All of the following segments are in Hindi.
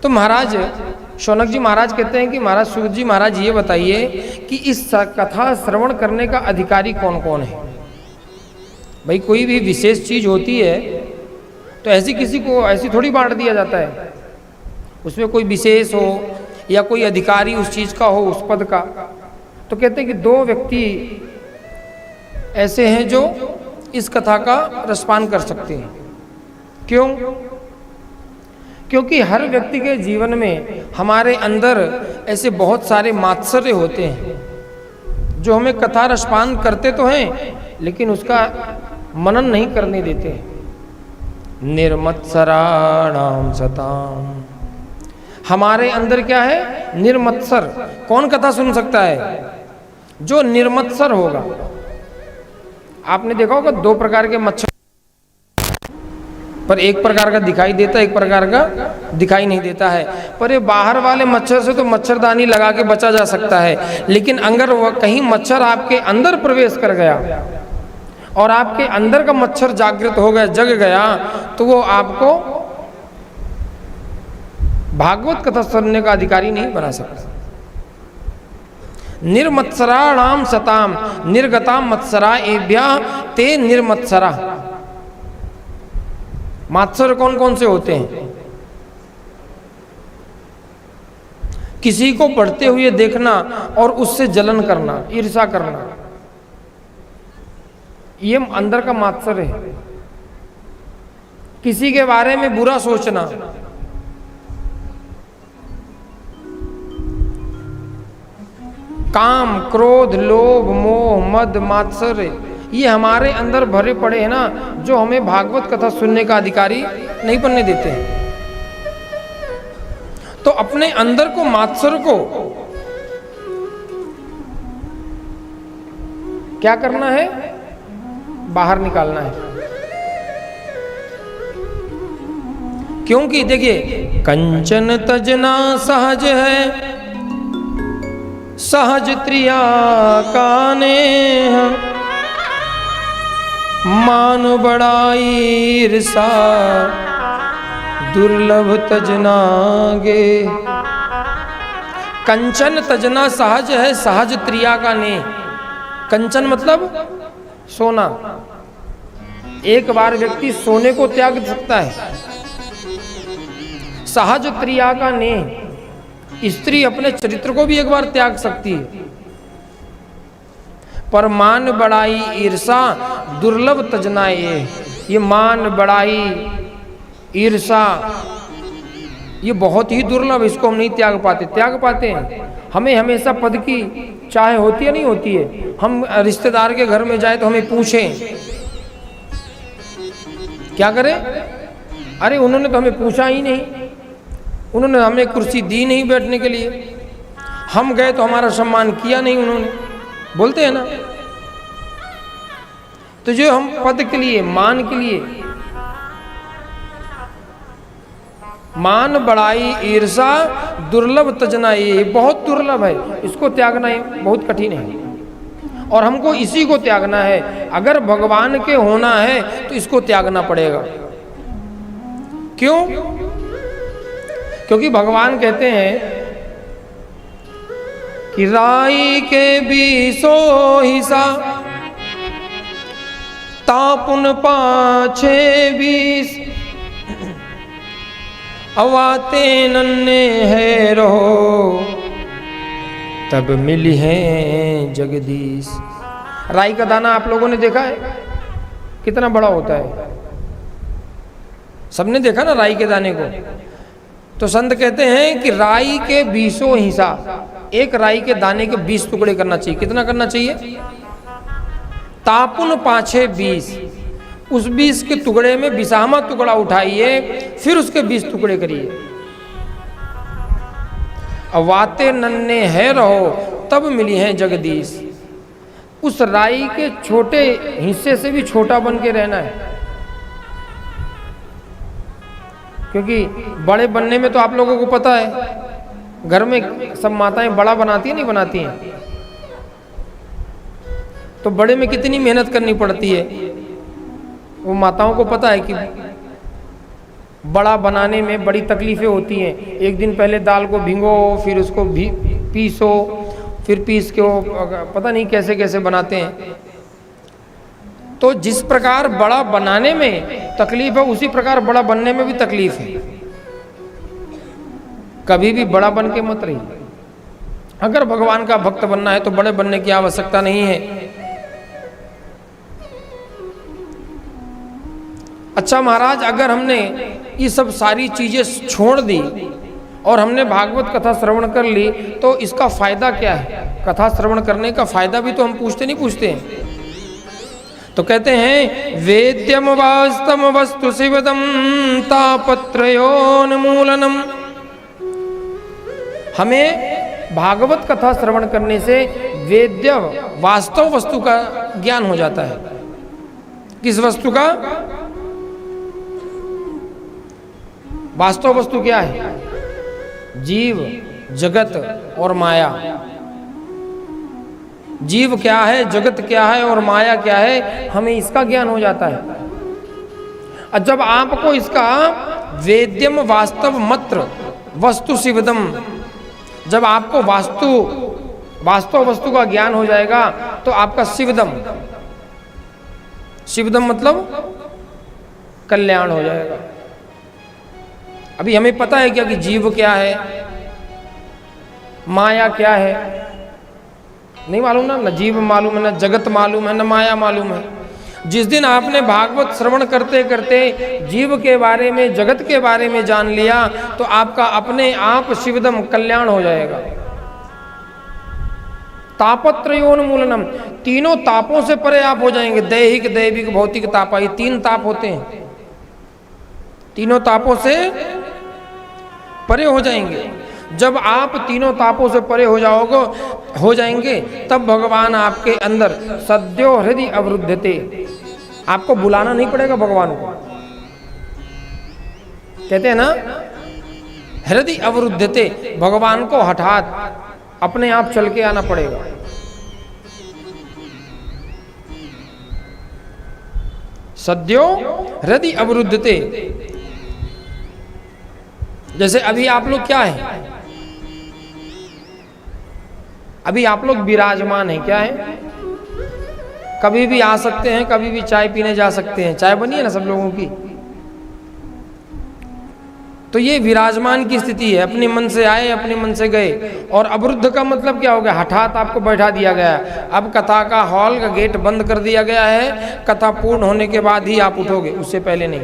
तो महाराज शौनक जी महाराज कहते हैं कि महाराज सूत जी महाराज ये बताइए कि इस कथा श्रवण करने का अधिकारी कौन कौन है। भाई कोई भी विशेष चीज होती है तो ऐसी किसी को ऐसी थोड़ी बांट दिया जाता है, उसमें कोई विशेष हो या कोई अधिकारी उस चीज का हो, उस पद का। तो कहते हैं कि 2 व्यक्ति ऐसे हैं जो इस कथा का रसपान कर सकते हैं। क्यों? क्योंकि हर व्यक्ति के जीवन में हमारे अंदर ऐसे बहुत सारे मात्सर्य होते हैं जो हमें कथा रसपान करते तो हैं लेकिन उसका मनन नहीं करने देते। निर्मत्सराणाम सताम, हमारे अंदर क्या है? निर्मत्सर। कौन कथा सुन सकता है? जो निर्मत्सर होगा। आपने देखा होगा 2 प्रकार के मच्छर, पर एक प्रकार का दिखाई देता है, एक प्रकार का दिखाई नहीं देता है। पर ये बाहर वाले मच्छर से तो मच्छरदानी लगा के बचा जा सकता है, लेकिन अगर वह कहीं मच्छर आपके अंदर प्रवेश कर गया और आपके अंदर का मच्छर जागृत हो गया, जग गया, तो वो आपको भागवत कथा सुनने का अधिकारी नहीं बना सकता। निर्मत्सराणाम सताम निर्गताम मत्सरा एभ्या ते निर्मत्सरा। मात्सर कौन कौन से होते हैं? किसी को बढ़ते हुए देखना और उससे जलन करना, ईर्ष्या करना, ये अंदर का मात्सर है। किसी के बारे में बुरा सोचना, काम, क्रोध, लोभ, मोह, मद, मात्सर्य, ये हमारे अंदर भरे पड़े हैं ना, जो हमें भागवत कथा सुनने का अधिकारी नहीं बनने देते हैं। तो अपने अंदर को, मात्सर्य को क्या करना है? बाहर निकालना है। क्योंकि देखिए, कंचन तजना सहज है, सहज त्रिया का नेह, मान बड़ाई ईर्षा दुर्लभ तजनागे। कंचन तजना सहज है, सहज त्रिया का ने। कंचन मतलब सोना। एक बार व्यक्ति सोने को त्याग सकता है। सहज त्रिया का ने, स्त्री अपने चरित्र को भी एक बार त्याग सकती है। पर मान बड़ाई ईर्षा दुर्लभ तजनाए, ये मान बड़ाई ईर्षा ये बहुत ही दुर्लभ, इसको हम नहीं त्याग पाते। त्याग पाते हैं। हमें हमेशा पद की चाह होती है, नहीं होती है? हम रिश्तेदार के घर में जाए तो हमें पूछें, क्या करें? अरे उन्होंने तो हमें पूछा ही नहीं, उन्होंने हमें कुर्सी दी नहीं बैठने के लिए, हम गए तो हमारा सम्मान किया नहीं उन्होंने, बोलते हैं ना। तो जो हम पद के लिए, मान के लिए, मान बड़ाई ईर्षा दुर्लभ तजना, ये बहुत दुर्लभ है, इसको त्यागना बहुत कठिन है। और हमको इसी को त्यागना है। अगर भगवान के होना है तो इसको त्यागना पड़ेगा। क्यों? क्योंकि भगवान कहते हैं कि राई के बीसो हिसा तापुन पाछे बीस, अवाते नन्ने है रहो तब मिली है जगदीश। राई का दाना आप लोगों ने देखा है कितना बड़ा होता है? सबने देखा ना राई के दाने को। तो संत कहते हैं कि राई के 20 हिस्सा, एक राई के दाने के 20 टुकड़े करना चाहिए। कितना करना चाहिए? तापुन पाछे 20, उस 20 के टुकड़े में 20वां टुकड़ा उठाइए, फिर उसके 20 टुकड़े करिए। अवाते नन्ने है रहो तब मिली है जगदीश। उस राई के छोटे हिस्से से भी छोटा बन के रहना है, क्योंकि बड़े बनने में तो आप लोगों को पता है, घर में सब माताएं बड़ा बनाती हैं, नहीं बनाती हैं? तो बड़े में कितनी मेहनत करनी पड़ती है, वो माताओं को पता है कि बड़ा बनाने में बड़ी तकलीफ़ें होती हैं। एक दिन पहले दाल को भिगो, फिर उसको भी पीसो, फिर पीस के वो पता नहीं कैसे कैसे बनाते हैं। तो जिस प्रकार बड़ा बनाने में तकलीफ है, उसी प्रकार बड़ा बनने में भी तकलीफ है। कभी भी बड़ा बन के मत रहिए। अगर भगवान का भक्त बनना है तो बड़े बनने की आवश्यकता नहीं है। अच्छा महाराज, अगर हमने ये सब सारी चीजें छोड़ दी और हमने भागवत कथा श्रवण कर ली तो इसका फायदा क्या है? कथा श्रवण करने का फायदा भी तो हम नहीं पूछते हैं। तो कहते हैं वेद्यम वास्तव वस्तु शिवदम तापत्रयोन्मूलनम। हमें भागवत कथा श्रवण करने से वेद्य वास्तव वस्तु का ज्ञान हो जाता है। किस वस्तु का? वास्तव वस्तु क्या है? जीव, जगत और माया। जीव क्या है, जगत क्या है और माया क्या है, हमें इसका ज्ञान हो जाता है। और जब आपको इसका वेद्यम वास्तव मत्र वस्तु शिवदम, जब आपको वास्तव वस्तु का ज्ञान हो जाएगा तो आपका शिवदम, शिवदम मतलब कल्याण हो जाएगा। अभी हमें पता है क्या कि जीव क्या है, माया क्या है? नहीं मालूम ना जीव मालूम है, ना जगत मालूम है, ना माया मालूम है। जिस दिन आपने भागवत श्रवण करते करते जीव के बारे में, जगत के बारे में जान लिया तो आपका अपने आप शिवदम कल्याण हो जाएगा। तापत्रयोन्मूलनम, तीनों तापों से परे आप हो जाएंगे। दैहिक, दैविक, भौतिक ताप, ये तीन ताप होते हैं। तीनों तापों से परे हो जाएंगे। जब आप तीनों तापों से परे हो जाएंगे तब भगवान आपके अंदर सद्यो हृदय अवरुद्धते, आपको बुलाना नहीं पड़ेगा भगवान को। कहते हैं ना हृदय अवरुद्धते, भगवान को हठात अपने आप चल के आना पड़ेगा। सद्यो हृदय अवरुद्धते। जैसे अभी आप लोग क्या है, अभी आप लोग विराजमान हैं, क्या है? कभी भी आ सकते हैं, कभी भी चाय पीने जा सकते हैं। चाय बनी है ना सब लोगों की। तो ये विराजमान की स्थिति है। अपने मन से आए, अपने मन से गए। और अवरुद्ध का मतलब क्या हो गया? हठात आपको बैठा दिया गया। अब कथा का हॉल का गेट बंद कर दिया गया है। कथा पूर्ण होने के बाद ही आप उठोगे, उससे पहले नहीं।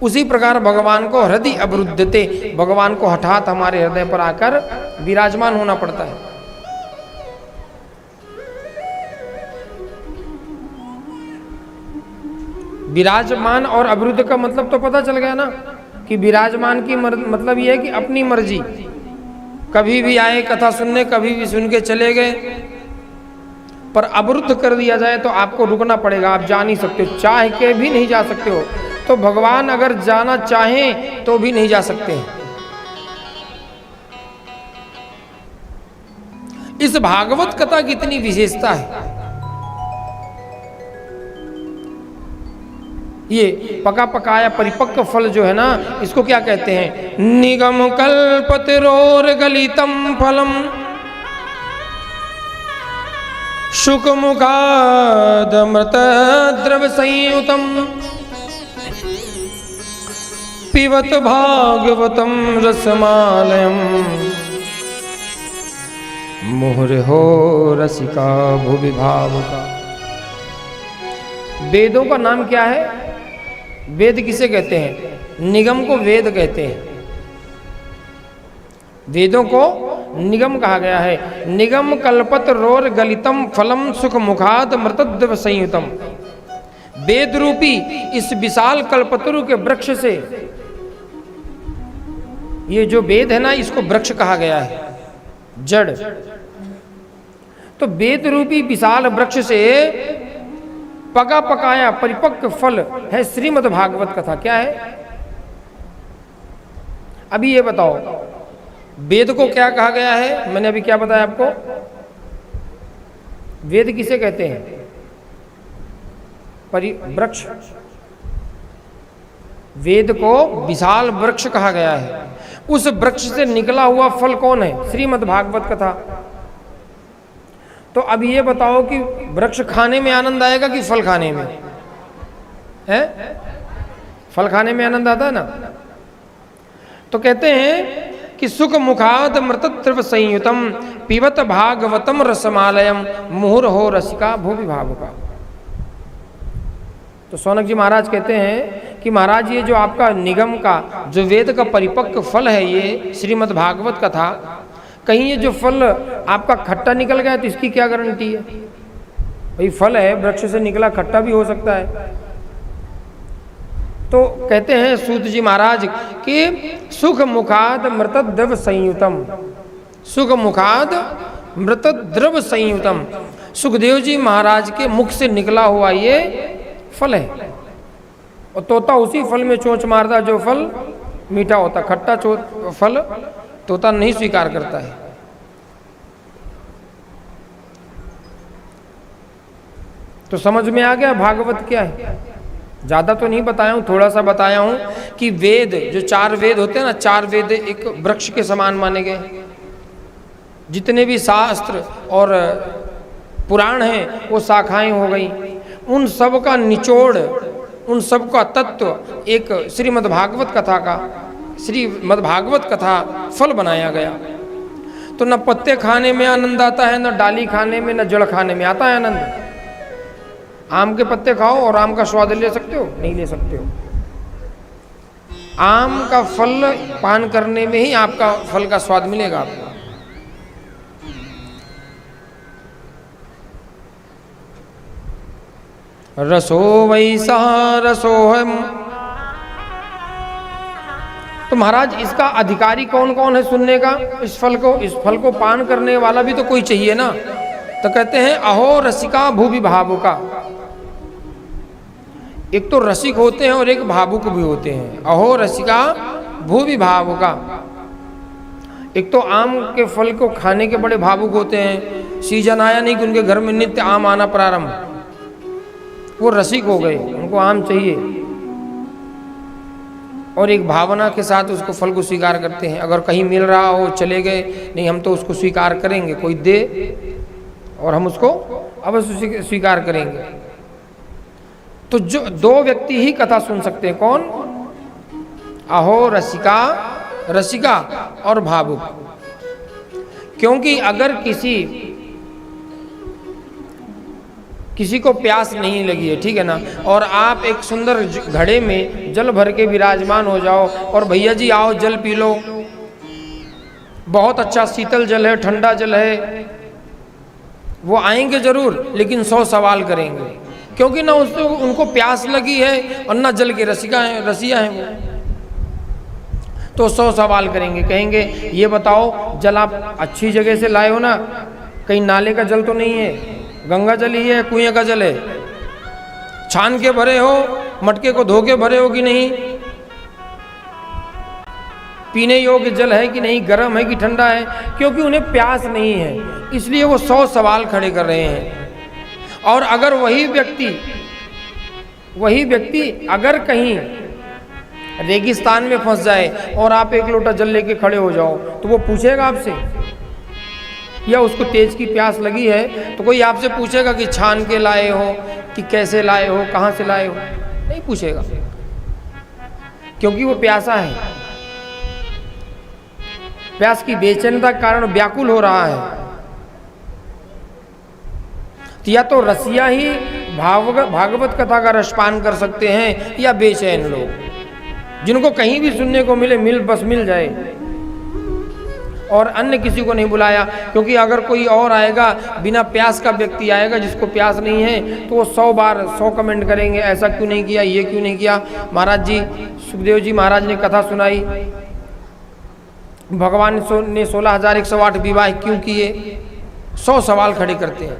उसी प्रकार भगवान को हृदय अवरुद्धते, भगवान को हठात हमारे हृदय पर आकर विराजमान होना पड़ता है। विराजमान और अवरुद्ध का मतलब तो पता चल गया ना कि विराजमान की मतलब यह है कि अपनी मर्जी, कभी भी आए कथा सुनने, कभी भी सुन के चले गए। पर अवरुद्ध कर दिया जाए तो आपको रुकना पड़ेगा, आप जा नहीं सकते, चाह के भी नहीं जा सकते हो। तो भगवान अगर जाना चाहें तो भी नहीं जा सकते। इस भागवत कथा की इतनी विशेषता है। ये पका पकाया परिपक्व फल जो है ना, इसको क्या कहते हैं? निगम कल्पतरोर गलितम फलम शुक मुखाद मृत द्रव संयुतम पिबत भागवतम रसमालयम मुहुर्हो रसिका भुवि भावुका। वेदों का नाम क्या है? वेद किसे कहते हैं? निगम को वेद कहते हैं। वेदों को निगम कहा गया है। निगम कल्पत रोर गलितम फलम सुख मुखाद मृतद्रव संयुतम। वेद रूपी इस विशाल कल्पतरु के वृक्ष से, ये जो वेद है ना, इसको वृक्ष कहा गया है, जड़। तो वेद रूपी विशाल वृक्ष से पका पकाया परिपक्व फल है श्रीमद् भागवत कथा। क्या है? अभी ये बताओ, वेद को क्या कहा गया है? मैंने अभी क्या बताया आपको? वेद किसे कहते हैं? वृक्ष। वेद को विशाल वृक्ष कहा गया है। उस वृक्ष से निकला हुआ फल कौन है? श्रीमद् भागवत कथा। तो अब ये बताओ कि वृक्ष खाने में आनंद आएगा कि फल खाने में? है? फल खाने में आनंद आता है ना। तो कहते हैं कि सुख मुखाद मृतत्व संयुतम पिबत भागवतम रसमालयम मुहुर्हो रसिका भूवि भावुका। तो शौनक जी महाराज कहते हैं कि महाराज ये जो आपका निगम का जो वेद का परिपक्व फल है ये श्रीमद् भागवत कथा, कहीं ये जो फल आपका खट्टा निकल गया तो इसकी क्या गारंटी है? भाई फल है, वृक्ष से निकला, खट्टा भी हो सकता है। तो कहते हैं सूत जी महाराज कि सुख मुखाद मृत द्रव संयुतम, सुख मुखाद मृत द्रव संयुतम, सुखदेव जी महाराज के मुख से निकला हुआ ये फल है। और तोता उसी फल में चोंच मारता जो फल मीठा होता, खट्टा फल तोता नहीं स्वीकार करता है। तो समझ में आ गया भागवत क्या है? ज़्यादा तो नहीं बताया हूँ, थोड़ा सा बताया हूँ कि वेद जो 4 वेद होते हैं ना, 4 वेद एक वृक्ष के समान माने गए। जितने भी शास्त्र और पुराण हैं वो शाखाएं हो गई, उन सब का निचोड़, उन सब का तत्व एक श्रीमद् भागवत कथा का, श्रीमद् भागवत कथा फल बनाया गया। तो न पत्ते खाने में आनंद आता है, न डाली खाने में, न जड़ खाने में आता है आनंद। आम के पत्ते खाओ और आम का स्वाद ले सकते हो? नहीं ले सकते हो। आम का फल पान करने में ही आपका फल का स्वाद मिलेगा आपको। रसो वैसा रसोहम। तो महाराज इसका अधिकारी कौन कौन है सुनने का? इस फल को पान करने वाला भी तो कोई चाहिए ना। तो कहते हैं अहो रसिका भूवि भावुका। एक तो रसिक होते हैं और एक भावुक भी होते हैं। अहो रसिका भूवि भावुका। एक तो आम के फल को खाने के बड़े भावुक होते हैं, सीजन आया नहीं कि उनके घर में नित्य आम आना प्रारंभ, वो रसिक हो गए, उनको आम चाहिए। और एक भावना के साथ उसको फल को स्वीकार करते हैं। अगर कहीं मिल रहा हो चले गए, नहीं हम तो उसको स्वीकार करेंगे, कोई दे और हम उसको अवश्य स्वीकार करेंगे। तो जो 2 व्यक्ति ही कथा सुन सकते हैं, कौन? अहो रसिका, रसिका और भावुक। क्योंकि अगर किसी को प्यास नहीं लगी है, ठीक है ना, और आप एक सुंदर घड़े में जल भर के विराजमान हो जाओ और भैया जी आओ जल पी लो, बहुत अच्छा शीतल जल है, ठंडा जल है, वो आएंगे जरूर लेकिन 100 सवाल करेंगे। क्योंकि ना उनको प्यास लगी है और ना जल के रसिया हैं वो। तो 100 सवाल करेंगे, कहेंगे ये बताओ जल आप अच्छी जगह से लाए हो ना, कहीं नाले का जल तो नहीं है, गंगा जल ही है, कुएं का जल है, छान के भरे हो, मटके को धो के भरे हो कि नहीं, पीने योग्य जल है कि नहीं, गर्म है कि ठंडा है। क्योंकि उन्हें प्यास नहीं है, इसलिए वो 100 सवाल खड़े कर रहे हैं। और अगर वही व्यक्ति अगर कहीं रेगिस्तान में फंस जाए और आप एक लोटा जल लेके खड़े हो जाओ, तो वो पूछेगा आपसे, या उसको तेज की प्यास लगी है तो कोई आपसे पूछेगा कि छान के लाए हो कि कैसे लाए हो, कहाँ से लाए हो? नहीं पूछेगा, क्योंकि वो प्यासा है। प्यास की बेचैनता के कारण व्याकुल हो रहा है। या तो रसिया ही भागवत कथा का रसपान कर सकते हैं, या बेचैन लोग जिनको कहीं भी सुनने को मिले, बस मिल जाए, और अन्य किसी को नहीं बुलाया। क्योंकि अगर कोई और आएगा, बिना प्यास का व्यक्ति आएगा जिसको प्यास नहीं है, तो वो 100 बार 100 कमेंट करेंगे, ऐसा क्यों नहीं किया, ये क्यों नहीं किया। महाराज जी सुखदेव जी महाराज ने कथा सुनाई, भगवान ने 16,108 विवाह क्यों किए, 100 सवाल खड़े करते हैं।